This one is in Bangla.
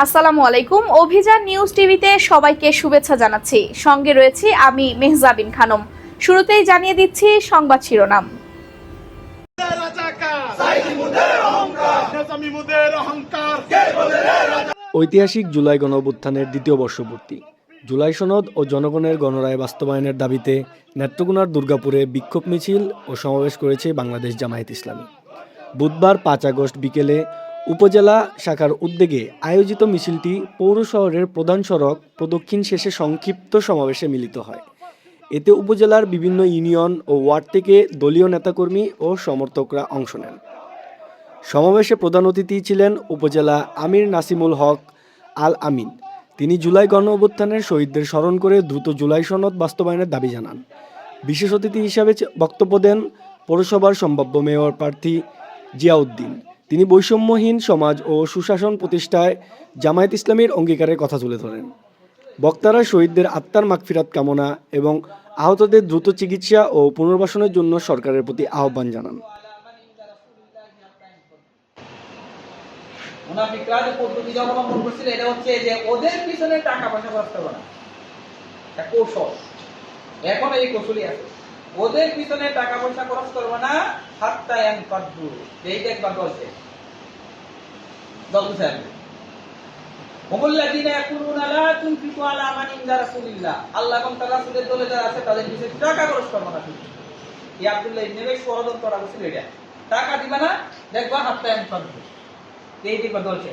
আসসালামু আলাইকুম। অভিযান নিউজ টিভিতে সবাইকে শুভেচ্ছা জানাচ্ছি। সঙ্গে রয়েছি আমি মেহজাবিন খানম। শুরুতেই জানিয়ে দিচ্ছি সংবাদ শিরোনাম। ঐতিহাসিক জুলাই গণঅভ্যুত্থানের দ্বিতীয় বর্ষপূর্তি। জুলাই সনদ ও জনগণের গণরায় বাস্তবায়নের দাবিতে নেত্রকোনার দুর্গাপুরে বিক্ষোভ মিছিল ও সমাবেশ করেছে বাংলাদেশ জামায়াত ইসলামী। বুধবার ৫ আগস্ট বিকেলে উপজেলা শাখার উদ্যোগে আয়োজিত মিছিলটি পৌর শহরের প্রধান সড়ক প্রদক্ষিণ শেষে সংক্ষিপ্ত সমাবেশে মিলিত হয়। এতে উপজেলার বিভিন্ন ইউনিয়ন ও ওয়ার্ড থেকে দলীয় নেতাকর্মী ও সমর্থকরা অংশ নেন। সমাবেশে প্রধান অতিথি ছিলেন উপজেলা আমির নাসিমুল হক আল আমিন। তিনি জুলাই গণঅভ্যুত্থানের শহীদদের স্মরণ করে দ্রুত জুলাই সনদ বাস্তবায়নের দাবি জানান। বিশেষ অতিথি হিসাবে বক্তব্য দেন পৌরসভার সম্ভাব্য মেয়র প্রার্থী জিয়াউদ্দিন। তিনি বৈষম্যহীন সমাজ ও সুশাসন প্রতিষ্ঠায় জামায়াত ইসলামীর অঙ্গীকারের কথা তুলে ধরেন। বক্তারা শহীদদের আত্মার মাগফিরাত কামনা এবং আহতদের দ্রুত চিকিৎসা ও পুনর্বাসনের জন্য সরকারের প্রতি আহ্বান জানান। মুনাফিকরা যে পদ্ধতি অবলম্বন করছিল এটা হচ্ছে যে ওদের পিছনে টাকা পয়সা খরচ করবে না, একটা কৌশল। এখন এই কৌশলই আছে, ওদের পিছনে টাকা পয়সা খরচ করবে না। হাত্তা ইয়ানফাদু, এই দেখবা বলছে দলছে হুমুল্লাযিনা ইয়াকুলুনা লা তুনফিকু আলা মান ইনদা রাসূলিল্লাহ, আল্লাহ এবং তার রাসূলের দলে যারা আছে তাদের পিছনে টাকা খরচ করবে না। এই আব্দুল্লাহ ইবনে উবাই ষড়যন্ত্র করা হয়েছিল, এটা টাকা দিবা না, দেখবা হাত্তা ইয়ানফাদু, এই দেখবা দলছে।